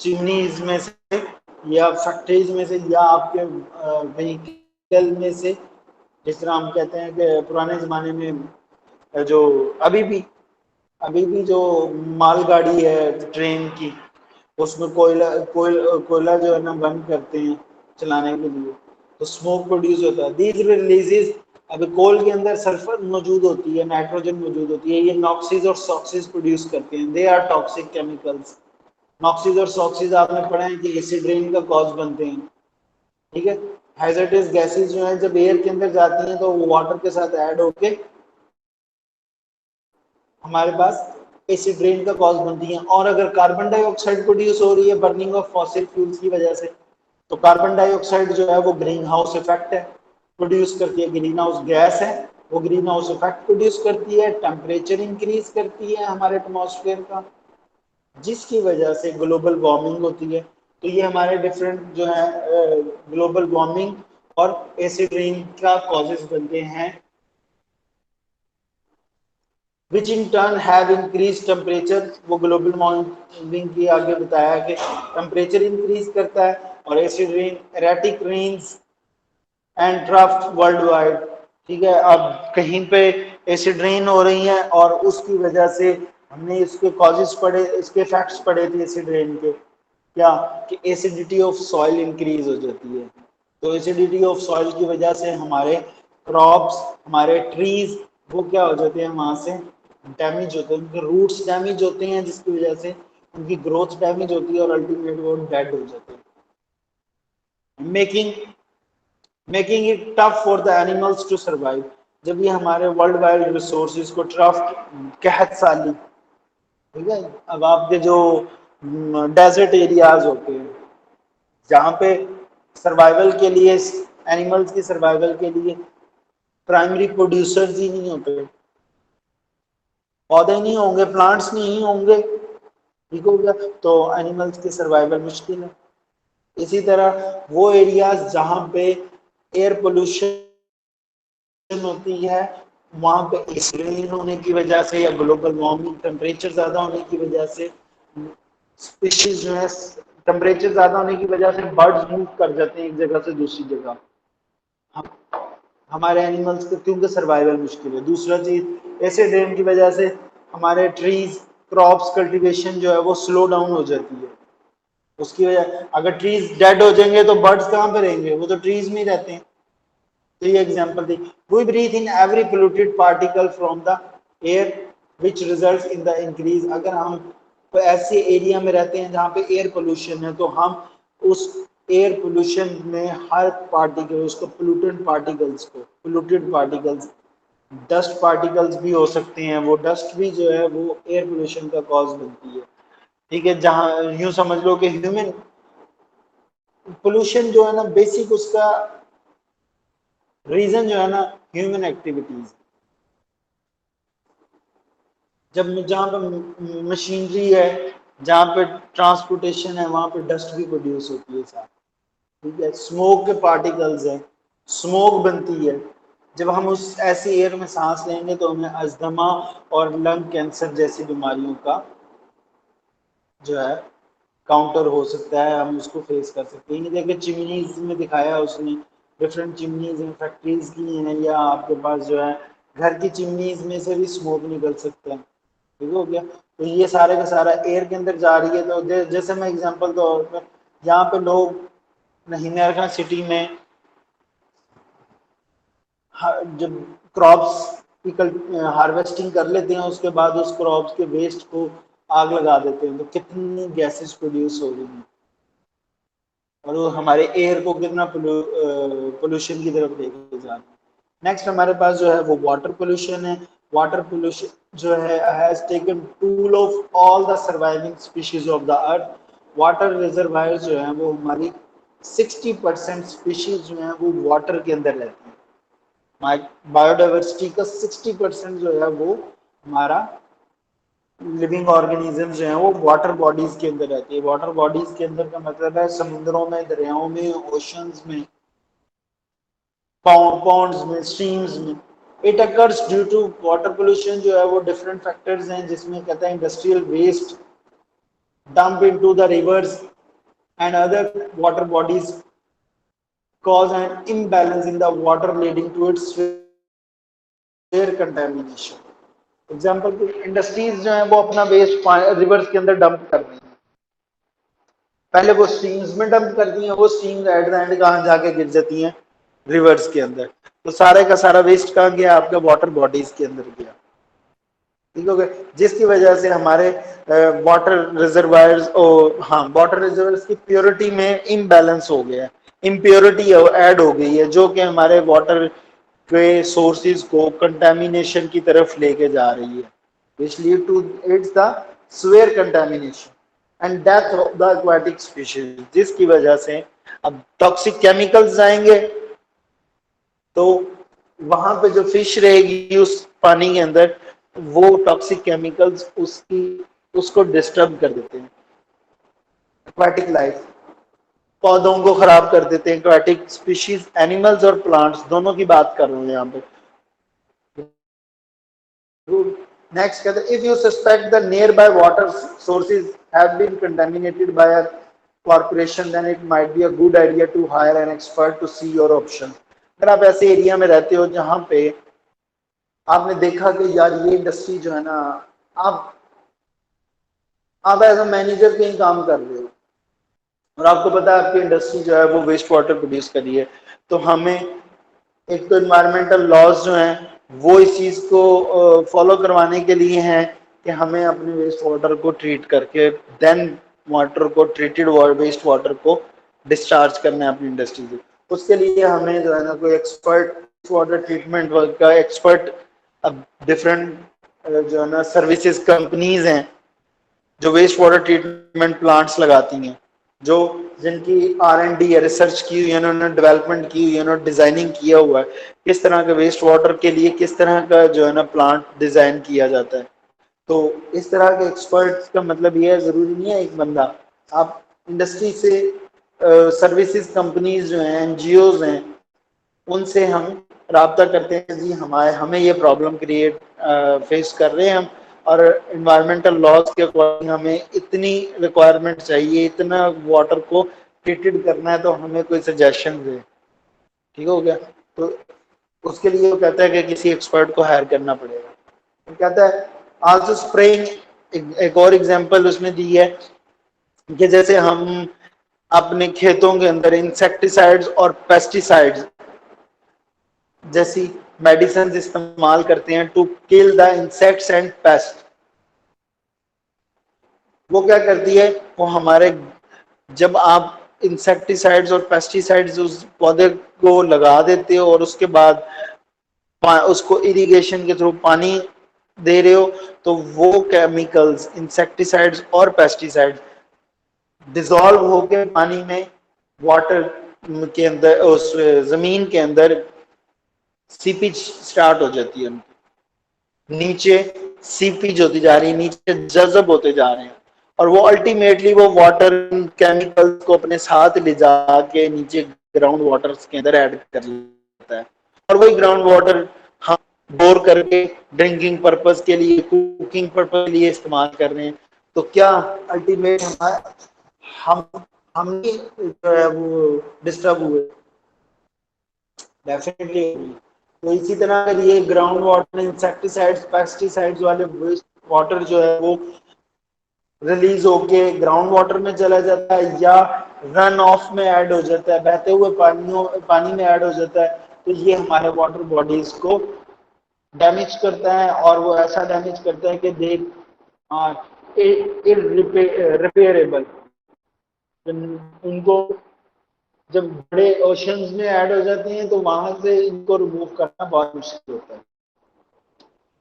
चिमनीज में से या फैक्ट्रीज में से या आपके व्हीकल में से, जिस तरह हम कहते हैं कि पुराने ज़माने में जो अभी भी जो मालगाड़ी है ट्रेन की, उसमें कोयला जो है ना बंद करते हैं चलाने के लिए, तो स्मोक प्रोड्यूस होता है। दीज रिलीजेस, अभी कोल के अंदर सल्फर मौजूद होती है, नाइट्रोजन मौजूद होती है, ये नॉक्सिस और सॉक्सिस प्रोड्यूस करते हैं। They are toxic chemicals. NOxes और सॉक्सिस आपने पढ़ा है कि एसिड रेन का कॉज बनते हैं। ठीक है, हैजर्डस गैसेस जो है जब एयर के अंदर जाती हैं तो वो वाटर के साथ ऐड होके हमारे पास एसिड रेन का कॉज बनती हैं। और अगर कार्बन डाइऑक्साइड प्रोड्यूस हो रही है बर्निंग ऑफ फॉसिल फ्यूल्स की वजह से, तो कार्बन डाइऑक्साइड जो है वो ग्रीन हाउस इफेक्ट है, प्रोड्यूस करती है, ग्रीन हाउस गैस है, वो ग्रीन हाउस इफेक्ट प्रोड्यूस करती है, टेम्परेचर इंक्रीज करती है हमारे एटमॉस्फेयर का, जिसकी वजह से ग्लोबल वार्मिंग होती है। तो ये हमारे डिफरेंट जो है ग्लोबल वार्मिंग और एसिड रेन का कॉजेज बनते हैं, which in turn have increased temperature। वो ग्लोबल वार्मिंग की आगे बताया कि टेम्परेचर इंक्रीज करता है और acid rain, erratic rains and drought world wide. ठीक है, अब कहीं पे एसिड रेन हो रही है और उसकी वजह से हमने इसके कॉजेज पढ़े, इसके फैक्ट्स पढ़े थे एसिड रेन के, क्या कि एसिडिटी ऑफ सॉइल इंक्रीज हो जाती है। तो एसिडिटी ऑफ सॉइल की वजह से हमारे क्रॉप्स, हमारे ट्रीज वो क्या हो जाते हैं, वहां से डैमेज होते हैं, उनके रूट्स डैमेज होते हैं, जिसकी वजह से उनकी ग्रोथ डैमेज होती है और अल्टीमेट वो डेड हो जाते हैं, making it tough for the animals to survive. जब ये हमारे वर्ल्ड वाइड रिसोर्सेज को टफ, कहत साली, ठीक है। अब आपके जो डेजर्ट एरियाज होते हैं जहाँ पे सर्वाइवल के लिए, एनिमल्स की सर्वाइवल के लिए प्राइमरी प्रोड्यूसर्स ही नहीं होते, पौधे नहीं होंगे, प्लांट्स नहीं होंगे, ठीक हो गया, तो एनिमल्स की सर्वाइवल मुश्किल है। इसी तरह वो एरियाज जहाँ पे एयर पोल्यूशन होती है, वहां पे एसिड होने की वजह से या ग्लोबल वार्मिंग टेम्परेचर ज्यादा होने की वजह से स्पीशीज जो है, टेम्परेचर ज्यादा होने की वजह से बर्ड्स मूव कर जाते हैं एक जगह से दूसरी जगह। हम हमारे एनिमल्स को क्योंकि सर्वाइवल मुश्किल है। दूसरा चीज एसिड रेन की वजह से हमारे ट्रीज क्रॉप्स कल्टीवेशन जो है वो स्लो डाउन हो जाती है। उसकी वजह अगर ट्रीज डेड हो जाएंगे तो बर्ड्स कहाँ पे रहेंगे, वो तो ट्रीज में ही रहते हैं। तो ये एग्जांपल दी। We breathe in every polluted particle from the air which results in the increase. अगर हम तो ऐसे एरिया में रहते हैं जहाँ पे एयर पोल्यूशन है तो हम उस एयर पोल्यूशन में हर पार्टिकल उसको पोल्यूटेड पार्टिकल्स डस्ट पार्टिकल्स भी हो सकते हैं, वो डस्ट भी जो है वो एयर पोल्यूशन का कॉज बनती है। ठीक है, जहाँ यूं समझ लो कि ह्यूमन पोल्यूशन जो है ना बेसिक उसका रीजन जो है ना ह्यूमन एक्टिविटीज। जब जहाँ पे मशीनरी है, जहाँ पे ट्रांसपोर्टेशन है, वहां पे डस्ट भी प्रोड्यूस होती है साथ। ठीक है, स्मोक के पार्टिकल्स है, स्मोक बनती है। जब हम उस ऐसी एयर में सांस लेंगे तो हमें अस्थमा और लंग कैंसर जैसी बीमारियों का जो है काउंटर हो सकता है, हम उसको फेस कर सकते हैं। देखिए चिमनीज में दिखाया उसने, डिफरेंट चिमनीज हैं, फैक्ट्रीज की हैं, या आपके पास जो है घर की चिमनीज में से भी स्मोक निकल सकता है। ठीक हो गया, तो ये सारे का सारा एयर के अंदर जा रही है। तो जैसे मैं एग्जांपल तौर पर यहाँ पे लोग नहीं सिटी में जब क्रॉप्स की हार्वेस्टिंग कर लेते हैं उसके बाद उस क्रॉप्स के वेस्ट को आग लगा देते हैं तो कितनी गैसेस प्रोड्यूस हो रही हैं और वो हमारे एयर को कितना पोल्यूशन की तरफ लेके जा रहे हैं। नेक्स्ट हमारे पास जो है वो वाटर पोल्यूशन है। वाटर पोल्यूशन जो है has taken tool of all the surviving species of the earth. Water reservoir जो है वो हमारी 60% स्पीशीज जो है वो वाटर के अंदर रहती है। बायोडाइवर्सिटी का 60% जो है वो हमारा लिविंग ऑर्गेनिज्म जो है वो वाटर बॉडीज के अंदर रहती है। वाटर बॉडीज के अंदर का मतलब है समुद्रों में, दरियाओं में, ओशंस में, पॉन्ड्स में, स्ट्रीम्स में। It occurs due to water pollution जो है वो डिफरेंट फैक्टर्स हैं, जिसमें कहता है industrial waste dump into the rivers and other water bodies cause an imbalance in the water leading to its severe contamination। Example industries जो है वो अपना वेस्ट रिवर्स के अंदर डंप कर रही है, पहले वो स्ट्रीम्स में डंप करती हैं, वो स्ट्रीम्स एट द एंड कहाँ जाके गिर जाती हैं, रिवर्स के अंदर। तो सारे का सारा वेस्ट कहाँ गया, आपका वाटर बॉडीज के अंदर गया। ठीक हो गया, जिसकी वजह से हमारे वाटर रिजर्वायर्स और हाँ वाटर रिजर्वायर्स की प्योरिटी में इम्बैलेंस हो गया, इम्प्योरिटी ऐड हो गई है, जो कि हमारे वाटर के सोर्सेज को कंटेमिनेशन की तरफ लेके जा रही है। which lead to it's the severe contamination and death of the aquatic species, जिसकी वजह से अब टॉक्सिक केमिकल्स आएंगे तो वहां पे जो फिश रहेगी उस पानी के अंदर वो टॉक्सिक केमिकल्स उसको डिस्टर्ब कर देते हैं, एक्वाटिक लाइफ, पौधों को खराब कर देते हैं। एक्वाटिक स्पीशीज एनिमल्स और प्लांट्स दोनों की बात कर रहे हैं यहाँ पे। नेक्स्ट कहते हैं, if you suspect the nearby water sources have been contaminated by a corporation, then it might be a good idea to hire an expert to see your option। अगर आप ऐसे एरिया में रहते हो जहां पे आपने देखा कि यार ये इंडस्ट्री जो है ना, आप एज अ मैनेजर कहीं काम कर रहे हो और आपको पता है आपकी इंडस्ट्री जो है वो वेस्ट वाटर प्रोड्यूस कर रही है, तो हमें एक तो इन्वायरमेंटल लॉज जो हैं वो इस चीज को फॉलो करवाने के लिए हैं कि हमें अपने वेस्ट वाटर को ट्रीट करके देन वाटर को ट्रीटेड वेस्ट वाटर को डिस्चार्ज करना है अपनी इंडस्ट्री से। उसके लिए हमें जो है ना कोई एक्सपर्ट वाटर ट्रीटमेंट वर्क का एक्सपर्ट, अब डिफरेंट जो है ना सर्विसेज कंपनीज हैं जो वेस्ट वाटर ट्रीटमेंट प्लांट्स लगाती हैं, जो जिनकी R&D है, रिसर्च की हुई है, उन्होंने डेवलपमेंट की हुई है, उन्होंने डिजाइनिंग किया हुआ है किस तरह के वेस्ट वाटर के लिए किस तरह का जो है ना प्लांट डिजाइन किया जाता है। तो इस तरह के एक्सपर्ट्स का मतलब ये है, जरूरी नहीं है एक बंदा, आप इंडस्ट्री से सर्विसेज कंपनीज जो हैं, NGOs हैं, उनसे हम राब्ता करते हैं जी हमें ये प्रॉब्लम क्रिएट फेस कर रहे हैं हम, और इन्वायरमेंटल लॉज के अकॉर्डिंग हमें इतनी रिक्वायरमेंट चाहिए, इतना वाटर को ट्रीटेड करना है, तो हमें कोई सजेशन दे। ठीक हो गया, तो उसके लिए वो कहता है कि किसी एक्सपर्ट को हायर करना पड़ेगा। वो कहता है आल्सो स्प्रेइंग, एक और एग्जांपल उसने दी है कि जैसे हम अपने खेतों के अंदर इंसेक्टिसाइड्स और पेस्टिसाइड्स जैसी मेडिसिन इस्तेमाल करते हैं to kill the insects and pest. वो क्या करती है, वो हमारे, जब आप इंसेक्टिसाइड्स और पेस्टिसाइड्स उस पौधे को लगा देते हो और उसके बाद उसको इरिगेशन के थ्रू पानी दे रहे हो, तो वो केमिकल्स इंसेक्टिसाइड्स और पेस्टिसाइड्स डिसॉल्व होकर पानी में, वाटर के अंदर, उस जमीन के अंदर सीपीज स्टार्ट हो जाती है उनकी, नीचे सीपीज होती जा रही है, नीचे जज़ब होते जा रहे हैं, और वो अल्टीमेटली वो वाटर केमिकल्स को अपने साथ ले जाके नीचे ग्राउंड वाटर्स के अंदर ऐड कर लेता है, और वही ग्राउंड वाटर हम बोर करके ड्रिंकिंग पर्पस के लिए, कुकिंग पर्पस के लिए इस्तेमाल कर रहे हैं। तो क्या अल्टीमेट हम हम जो है वो डिस्टर्ब हुए, डेफिनेटली। तो इसी तरह अगर ये ग्राउंड वाटर इंसेक्टिसाइड्स पेस्टिसाइड्स वाले वेस्ट वाटर जो है वो रिलीज होके ग्राउंड वाटर में चला जाता है या रन ऑफ में ऐड हो जाता है, बहते हुए पानी में ऐड हो जाता है, तो ये हमारे वाटर बॉडीज को डैमेज करता है, और वो ऐसा डैमेज करता है कि दे इरिपेयरेबल। उनको जब बड़े ओशंस में ऐड हो जाते हैं तो वहां से इनको रिमूव करना बहुत मुश्किल होता है।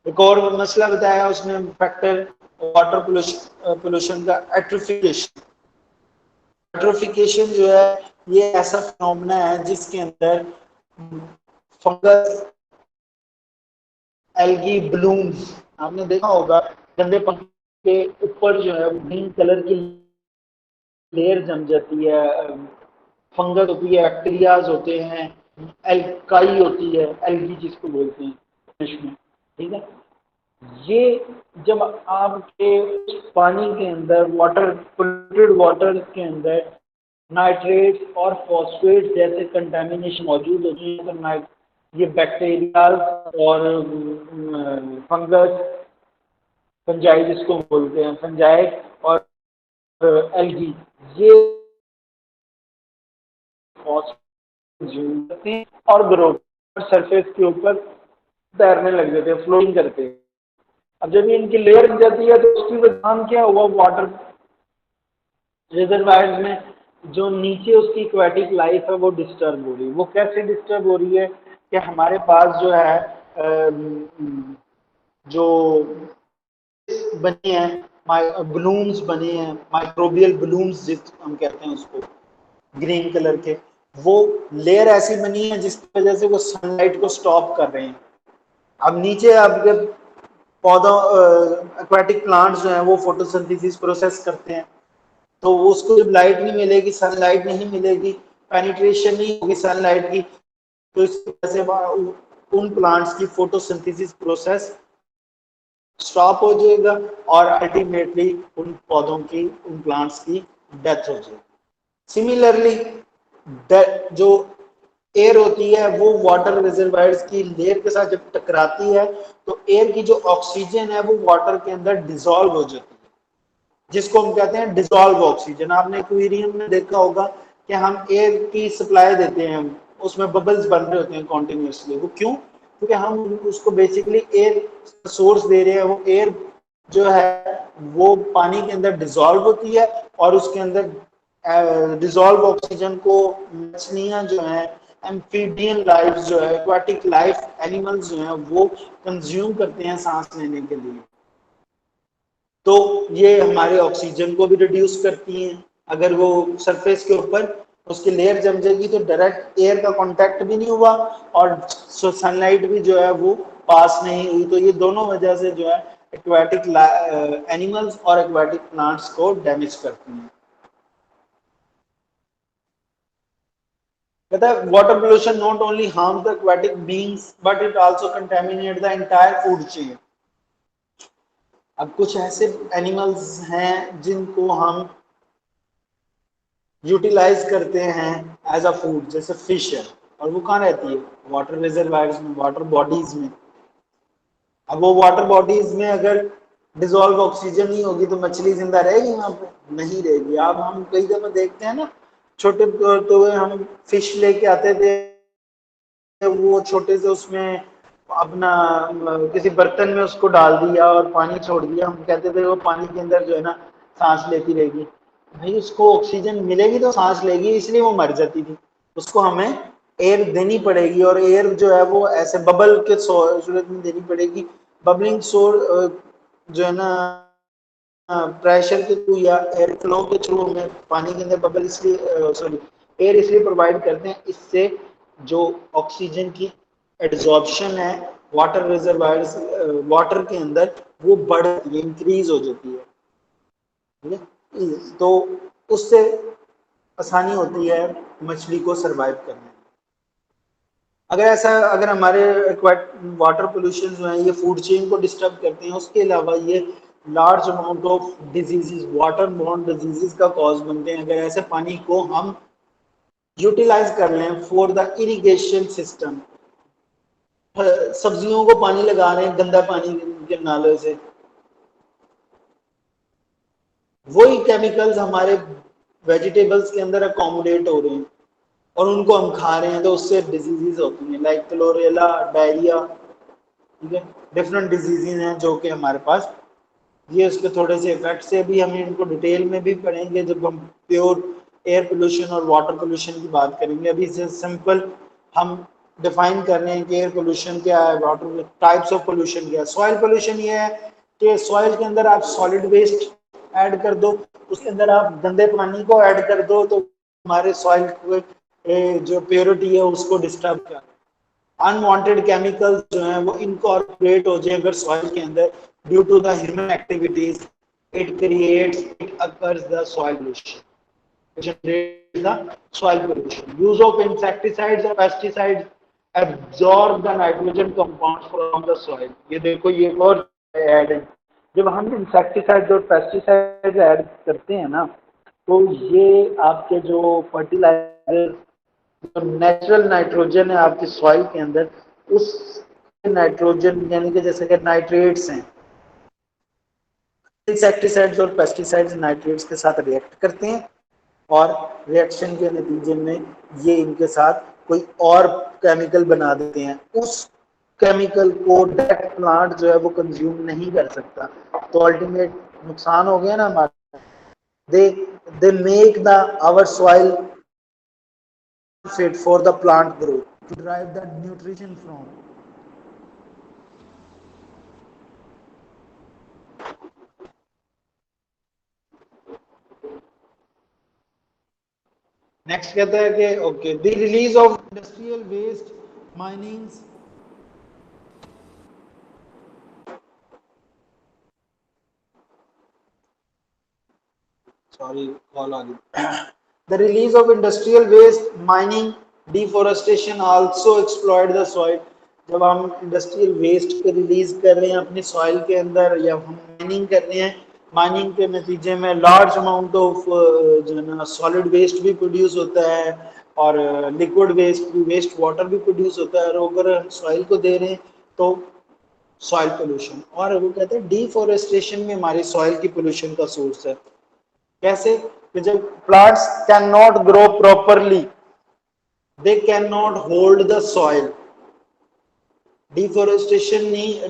एक और मसला बताया उसने फैक्टर वाटर पोल्यूशन का, एट्रोफिकेशन। एट्रोफिकेशन जो है ये ऐसा फिनोमेना है जिसके अंदर फंगस, एल्गी ब्लूम्स, आपने देखा होगा गंदे पानी के ऊपर जो है ग्रीन कलर की लेयर जम जाती है, फंगस होती है, बैक्टीरियाज होते हैं, एल्काई होती है, एल्गी जिसको बोलते हैं इंग्लिश में, ठीक है। ये जब आपके पानी के अंदर वाटर, पोल्यूटेड वाटर के अंदर नाइट्रेट और फॉस्फेट जैसे कंटेमिनेशन मौजूद होती है, तो ये बैक्टीरिया और फंगस, फंजाई जिसको बोलते हैं, फंजाई और एल्गी, ये करते हैं और ग्रो सरफेस के ऊपर तैरने लग जाते हैं, फ्लोटिंग करते हैं। अब जब ये इनकी लेयर बन जाती है तो उसकी वजह काम क्या हुआ, वाटर रिजर्वायर्स में जो नीचे उसकी एक्वेटिक लाइफ है वो डिस्टर्ब हो रही है। वो कैसे डिस्टर्ब हो रही है कि हमारे पास जो है जो बने हैं, ब्लूम्स बने हैं, माइक्रोबियल ब्लूम्स जिस हम कहते हैं उसको, ग्रीन कलर के, वो लेयर ऐसी बनी है जिसकी वजह से वो सनलाइट को स्टॉप कर रहे हैं। अब नीचे आपके पौधों, एक्वेटिक प्लांट्स जो हैं वो फोटोसिंथेसिस प्रोसेस करते हैं, तो उसको जब लाइट नहीं मिलेगी, सनलाइट नहीं मिलेगी, पेनिट्रेशन नहीं होगी सनलाइट की, तो इसकी वजह से उन प्लांट्स की फोटोसिंथेसिस प्रोसेस स्टॉप हो जाएगा और अल्टीमेटली उन पौधों की, उन प्लांट्स की डेथ हो जाएगी। सिमिलरली जो एयर होती है वो वाटर रिजर्वायर्स की लेयर के साथ जब टकराती है तो एयर की जो ऑक्सीजन है वो वाटर के अंदर डिसॉल्व हो जाती है, जिसको हम कहते हैं डिसॉल्व ऑक्सीजन। आपने एक्वेरियम में देखा होगा कि हम एयर की सप्लाई देते हैं, उसमें बबल्स बन रहे होते हैं कॉन्टिन्यूसली। वो क्यों? क्योंकि हम उसको बेसिकली एयर सोर्स दे रहे हैं। वो एयर जो है वो पानी के अंदर डिसॉल्व होती है और उसके अंदर डिसॉल्व ऑक्सीजन को मछलियां जो है, एम्फीबियन लाइफ जो है, एक्वाटिक लाइफ एनिमल्स जो है वो कंज्यूम करते हैं सांस लेने के लिए। तो ये हमारे ऑक्सीजन को भी रिड्यूस करती हैं। अगर वो सरफेस के ऊपर उसकी लेयर जम जाएगी तो डायरेक्ट एयर का कांटेक्ट भी नहीं हुआ और सनलाइट भी जो है वो पास नहीं हुई, तो ये दोनों वजह से जो है एक्वाटिक एनिमल्स और एक्वाटिक प्लांट्स को डैमेज करती हैं। कहता है water pollution not only harm the aquatic beings but it also contaminate the entire food chain. अब कुछ ऐसे एनिमल्स हैं जिनको हम यूटिलाइज करते हैं एज अ फूड, जैसे फिश है। और वो कहाँ रहती है? वाटर रिजर्वायर्स में, वाटर बॉडीज में। अब वो वाटर बॉडीज में अगर डिजोल्व ऑक्सीजन नहीं होगी तो मछली जिंदा रहेगी वहां पे? नहीं रहेगी। अब हम कई दफा देखते हैं ना, छोटे तो हम फिश लेके आते थे, वो छोटे से उसमें अपना किसी बर्तन में उसको डाल दिया और पानी छोड़ दिया, हम कहते थे वो पानी के अंदर जो है ना सांस लेती रहेगी। भाई उसको ऑक्सीजन मिलेगी तो सांस लेगी, इसलिए वो मर जाती थी। उसको हमें एयर देनी पड़ेगी, और एयर जो है वो ऐसे बबल के सूरत में देनी पड़ेगी। बबलिंग सोर जो है ना प्रेशर के थ्रू या एयर फ्लो के थ्रू हमें पानी के अंदर बबल इसलिए सॉरी एयर इसलिए प्रोवाइड करते हैं, इससे जो ऑक्सीजन की एड्जॉर्प्शन है वाटर रिजर्वायर्स वाटर के अंदर वो बढ़ती है, इंक्रीज हो जाती है। ठीक है, तो उससे आसानी होती है मछली को सरवाइव करने में। अगर हमारे वाटर पोल्यूशन जो है ये फूड चेन को डिस्टर्ब करते हैं, उसके अलावा ये large amount of diseases, water borne diseases का कॉज बनते हैं। अगर ऐसे पानी को हम यूटिलाइज कर लें फॉर द इरिगेशन सिस्टम, सब्जियों को पानी लगा रहे हैं गंदा पानी के नाले से, वही केमिकल्स हमारे वेजिटेबल्स के अंदर अकोमोडेट हो रहे हैं और उनको हम खा रहे हैं, तो उससे डिजीजेस होती हैं लाइक क्लोरेला, डायरिया। ठीक है, डिफरेंट डिजीजेज हैं जो कि हमारे पास, ये उसके थोड़े से इफेक्ट्स है, भी हम इनको डिटेल में भी पढ़ेंगे जब हम प्योर एयर पोल्यूशन और वाटर पोल्यूशन की बात करेंगे। अभी से सिंपल हम डिफाइन कर रहे हैं कि एयर पोल्यूशन क्या है, वाटर टाइप्स ऑफ पोल्यूशन क्या है। सॉइल पोल्यूशन ये है कि सॉइल के अंदर आप सॉलिड वेस्ट ऐड कर दो, उसके अंदर आप गंदे पानी को ऐड कर दो, तो हमारे सॉइल जो प्योरिटी है उसको डिस्टर्ब कर, अनवांटेड केमिकल्स जो हैं वो इनकॉर्पोरेट हो जाए अगर सॉइल के अंदर, due to the human activities it occurs the soil pollution, generate the soil pollution. Use of insecticides और pesticides absorb the nitrogen compounds from the soil. ये देखो ये और ऐड है, जब हम इंसेक्टिसाइड्स और पेस्टिसाइड्स ऐड करते हैं ना, तो ये आपके जो फर्टिलाइजर, जो नेचुरल नाइट्रोजन है आपकी सॉइल के अंदर, उस नाइट्रोजन यानी कि जैसे कि नाइट्रेट्स हैं, इंसेक्टिसाइड्स और पेस्टिसाइड्स नाइट्रेट्स के साथ रिएक्ट करते हैं और रिएक्शन के नतीजे में ये इनके साथ कोई और केमिकल बना देते हैं। उस केमिकल को डायरेक्ट प्लांट जो है वो कंज्यूम नहीं कर सकता, तो अल्टीमेट नुकसान हो गया ना हमारा। They they make the our soil fit for the plant growth to derive the nutrition from. Next कहता है कि okay the release of industrial waste minings, sorry call आ गई। The release of industrial waste mining deforestation also exploit the soil. जब हम इंडस्ट्रियल वेस्ट को रिलीज कर रहे हैं अपनी सॉइल के अंदर, या हम माइनिंग कर रहे हैं, माइनिंग के नतीजे में लार्ज अमाउंट ऑफ जो है ना सॉलिड वेस्ट भी प्रोड्यूस होता है और लिक्विड वेस्ट भी, वेस्ट वाटर भी प्रोड्यूस होता है, और अगर हम सॉइल को दे रहे हैं तो सॉइल पोल्यूशन। और वो कहते हैं डिफोरेस्टेशन में हमारी सॉइल की पोल्यूशन का सोर्स है। कैसे? कि जब plants can not grow properly, they can not hold the soil.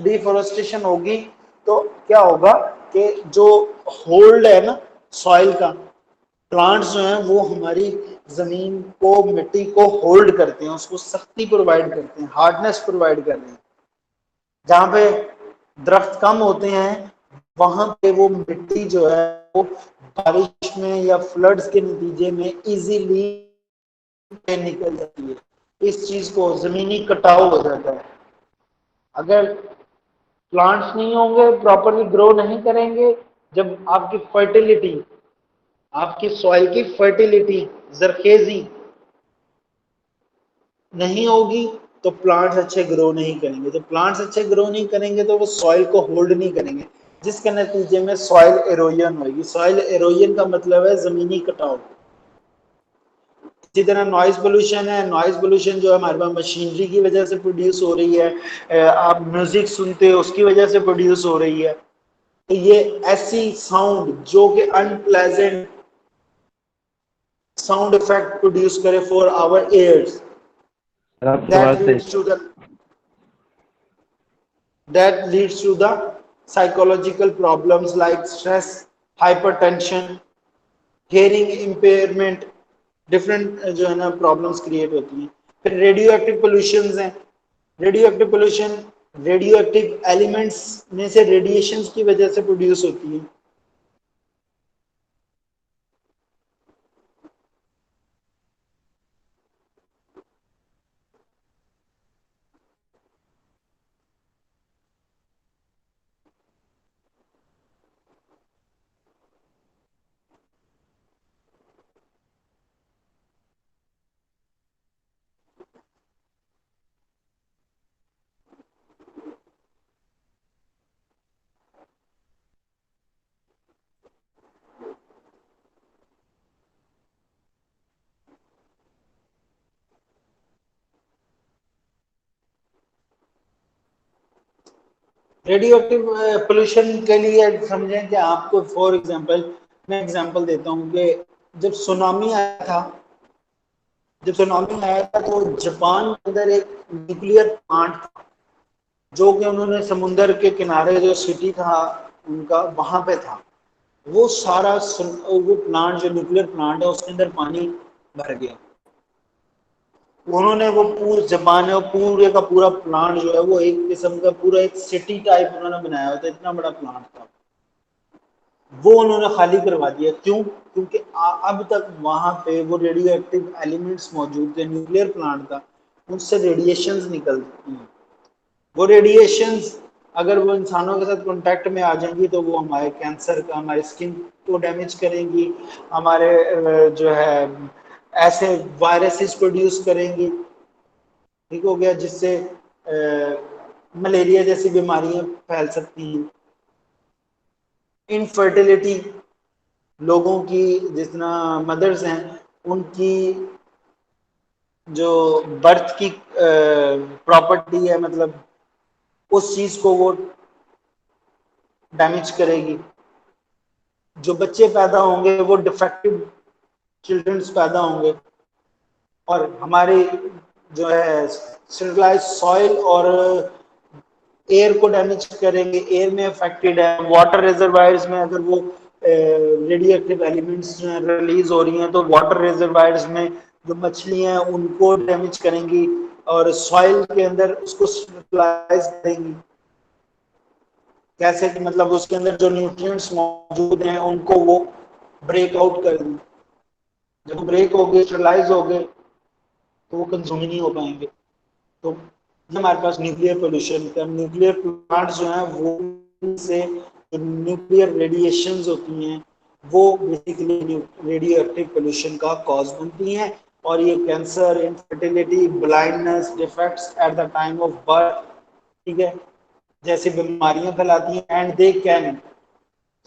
Deforestation होगी तो क्या होगा कि जो होल्ड है ना सॉइल का, प्लांट्स जो हैं वो हमारी जमीन को, मिट्टी को होल्ड करते हैं, उसको सख्ती प्रोवाइड करते हैं, हार्डनेस प्रोवाइड कर रहे हैं। जहां पे दरख्त कम होते हैं वहां पे वो मिट्टी जो है वो बारिश में या फ्लड्स के नतीजे में इजीली निकल जाती है, इस चीज को जमीनी कटाव हो जाता है। अगर प्लांट्स नहीं होंगे, प्रॉपरली ग्रो नहीं करेंगे, जब आपकी फर्टिलिटी, आपकी सॉइल की फर्टिलिटी, जरखेजी नहीं होगी तो प्लांट्स अच्छे ग्रो नहीं करेंगे। तो प्लांट्स अच्छे ग्रो नहीं करेंगे तो वो सॉइल को होल्ड नहीं करेंगे, जिसके नतीजे में सॉइल एरोजन होगी। सॉइल एरोजन का मतलब है जमीनी कटाव। इसी तरह नॉइज पोल्यूशन है, नॉइज पोल्यूशन जो है हमारे पास मशीनरी की वजह से प्रोड्यूस हो रही है, आप म्यूजिक सुनते हो उसकी वजह से प्रोड्यूस हो रही है। तो ये ऐसी साउंड जो कि अनप्लेजेंट साउंड इफेक्ट प्रोड्यूस करे फॉर आवर ears, आपकी that बात सही। leads to the that leads to the psychological problems like stress, hypertension, hearing impairment, different जो है ना प्रॉब्लम्स क्रिएट होती हैं। फिर रेडियो एक्टिव पोल्यूशन हैं। Radio active pollution radio active elements में से रेडिएशंस की वजह से प्रोड्यूस होती है। रेडियो एक्टिव पोल्यूशन के लिए समझें कि आपको फॉर एग्जांपल मैं एग्जांपल देता हूँ कि जब सुनामी आया था तो जापान के अंदर एक न्यूक्लियर प्लांट था जो कि उन्होंने समुंदर के किनारे जो सिटी था उनका वहां पे था। वो सारा वो प्लांट जो न्यूक्लियर प्लांट है उसके अंदर पानी भर गया। उन्होंने वो पूरा जापान है पूरे का पूरा प्लांट जो है वो एक किस्म का पूरा एक सिटी टाइप उन्होंने बनाया हुआ था, इतना बड़ा प्लांट था। वो उन्होंने खाली करवा दिया। क्यों? क्योंकि अब तक वहां पे वो रेडियो एक्टिव एलिमेंट्स मौजूद थे, न्यूक्लियर प्लांट था, उससे रेडिएशंस निकलती हैं। वो रेडिएशंस अगर वो इंसानों के साथ कांटेक्ट में आ जाएंगी तो वो हमारे कैंसर का हमारे स्किन को डैमेज करेंगी, हमारे जो है ऐसे वायरसेस प्रोड्यूस करेंगी, ठीक हो गया, जिससे मलेरिया जैसी बीमारियां फैल सकती हैं। इनफर्टिलिटी लोगों की जितना मदर्स हैं उनकी जो बर्थ की प्रॉपर्टी है मतलब उस चीज को वो डैमेज करेगी। जो बच्चे पैदा होंगे वो डिफेक्टिव चिल्ड्रंस पैदा होंगे और हमारी जो है स्टरलाइज सॉइल और एयर को डैमेज करेंगे। एयर में अफेक्टेड है, वाटर रिजर्वायर्स में अगर वो रेडियो एक्टिव एलिमेंट्स रिलीज हो रही हैं तो वाटर रिजर्वायर्स में जो मछलियां हैं उनको डैमेज करेंगी और सॉइल के अंदर उसको स्टरलाइज करेंगी। कैसे कि मतलब उसके अंदर जो न्यूट्रिएंट्स मौजूद हैं उनको वो ब्रेक आउट कर देंगे। जब ब्रेक हो गए स्टरलाइज हो गए तो वो कंज्यूम ही नहीं हो पाएंगे। तो ये हमारे पास न्यूक्लियर पोल्यूशन का न्यूक्लियर प्लांट जो है वो से न्यूक्लियर रेडिएशंस होती हैं वो बेसिकली रेडियो एक्टिव पोल्यूशन का कॉज बनती हैं और ये cancer, infertility, blindness, defects at the time of birth, ठीक है, जैसी बीमारियां फैलाती हैं। And they can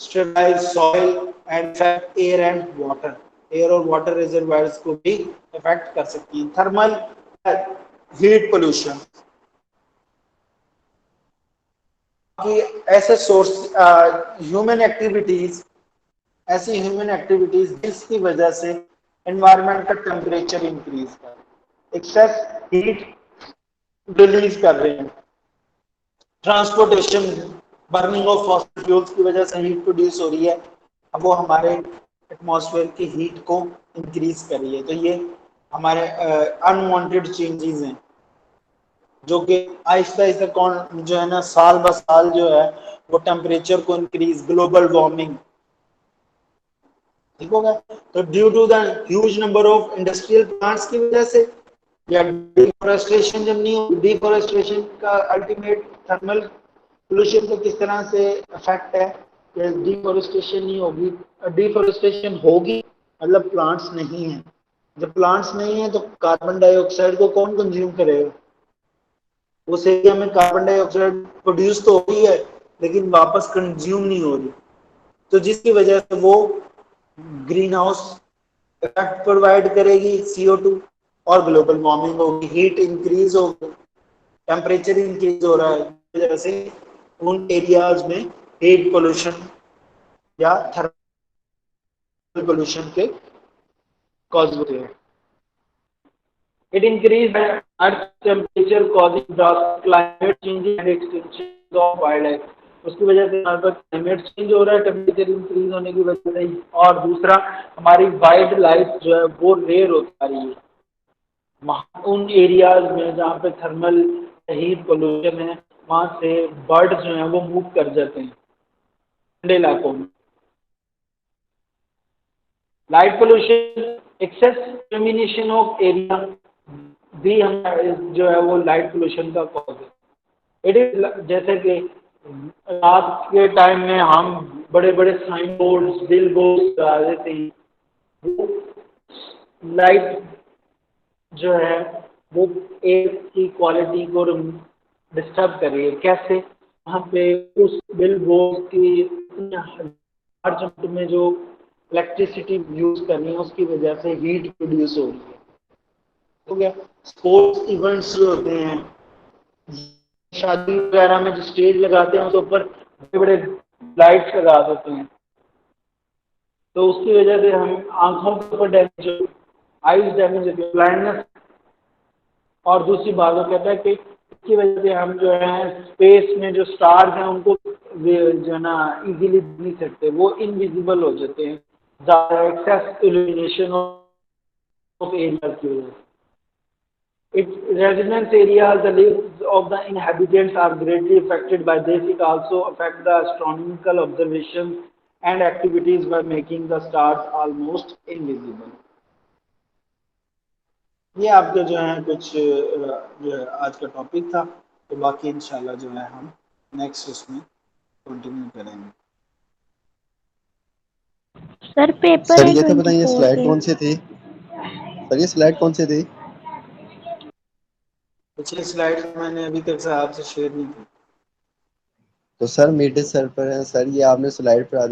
sterilize soil and effect air and water, air और वाटर रिजर्वायर्स को भी इफेक्ट कर सकती हैं। थर्मल हीट पोल्यूशन कि ऐसे सोर्स ह्यूमन एक्टिविटीज ऐसी ह्यूमन एक्टिविटीज जिसकी वजह से एनवायरनमेंट का टेम्परेचर इंक्रीज कर एक्सेस हीट रिलीज कर रहे हैं। Transportation burning of fossil fuels की वजह से हीट प्रोड्यूस हो रही है, अब वो हमारे एटमॉस्फेयर की हीट को इंक्रीज कर रही है। तो ये हमारे अनवांटेड चेंजेस हैं जो कि आहिस्ता आहिस्ता कौन जो है ना साल ब साल जो है वो टेम्परेचर को इंक्रीज, ग्लोबल वार्मिंग, ठीक होगा। तो due to the huge number of industrial plants की वजह से या डिफोरेस्टेशन जब नहीं हो, डिफोरेस्टेशन का अल्टीमेट थर्मल पोल्यूशन को किस तरह से इफेक्ट है कि डिफोरेस्टेशन नहीं होगी, डिफोरेस्टेशन होगी मतलब प्लांट्स नहीं है। जब प्लांट्स नहीं है तो कार्बन डाइऑक्साइड को कौन कंज्यूम करेगा? उस एरिया में कार्बन डाइऑक्साइड प्रोड्यूस तो हो रही है लेकिन वापस कंज्यूम नहीं हो रही, तो जिसकी वजह से वो ग्रीन हाउस इफेक्ट प्रोवाइड करेगी CO2 और ग्लोबल वार्मिंग होगी, हीट इंक्रीज होगी, टेम्परेचर इंक्रीज हो रहा है, वजह से उन एरियाज में हीट पोल्यूशन या थर्मल पोल्यूशन के कॉज होते हैं। It increased Earth temperature causing drastic climate change and extinction of wildlife. उसकी वजह से हमारे पास क्लाइमेट चेंज हो रहा है टेम्परेचर इंक्रीज होने की वजह से। और दूसरा, हमारी वाइल्ड लाइफ जो है वो रेयर होती जा रही है। उन एरियाज में जहाँ पे थर्मल हीट पोल्यूशन है, वहाँ से बर्ड जो है वो मूव कर जाते हैं ठंडे इलाकों में। Light pollution, excess illumination of area भी हम जो है वो लाइट पोल्यूशन का कॉज है। इट इज जैसे कि रात के टाइम में हम बड़े बड़े साइन बोर्ड्स बिल बोर्ड्स लगा देते हैं, वो लाइट जो है वो एयर की क्वालिटी को डिस्टर्ब कर रही है। कैसे? वहाँ पे उस बिल बोर्ड की लार्ज में जो इलेक्ट्रिसिटी यूज करनी है उसकी वजह से हीट प्रोड्यूस हो रही है। हो गया। स्पोर्ट्स इवेंट्स जो होते हैं, शादी वगैरह में जो स्टेज लगाते हैं उसके ऊपर बड़े बड़े लाइट्स लगा देते हैं, तो उसकी वजह से हम आंखों के ऊपर डैमेज, आईज डैमेज होती है, ब्लाइंडनेस। और दूसरी बात वो कहता है कि इसकी वजह से हम जो है स्पेस में जो स्टार्स हैं उनको जो है ना इजीली देख नहीं सकते, वो इनविजिबल हो जाते हैं ज़्यादा एक्सेस इल्यूमिनेशन ऑफ एरिया की वजह से। Its residence areas, the lives of the inhabitants are greatly affected by this. It also affects the astronomical observations and activities by making the stars almost invisible. ये आपका जो है कुछ जो है आज का टॉपिक था, तो बाकी इंशाल्लाह जो है हम नेक्स्ट उसमें कंटिन्यू करेंगे। सर पेपर सर है ये तो बताइए 24 स्लाइड से। कौन सी थी? सर ये स्लाइड कौन सी थी? पिछली स्लाइड मैंने अभी तक से आपसे शेयर नहीं की। तो सर मीटे सर पर है सर, ये आपने स्लाइड पर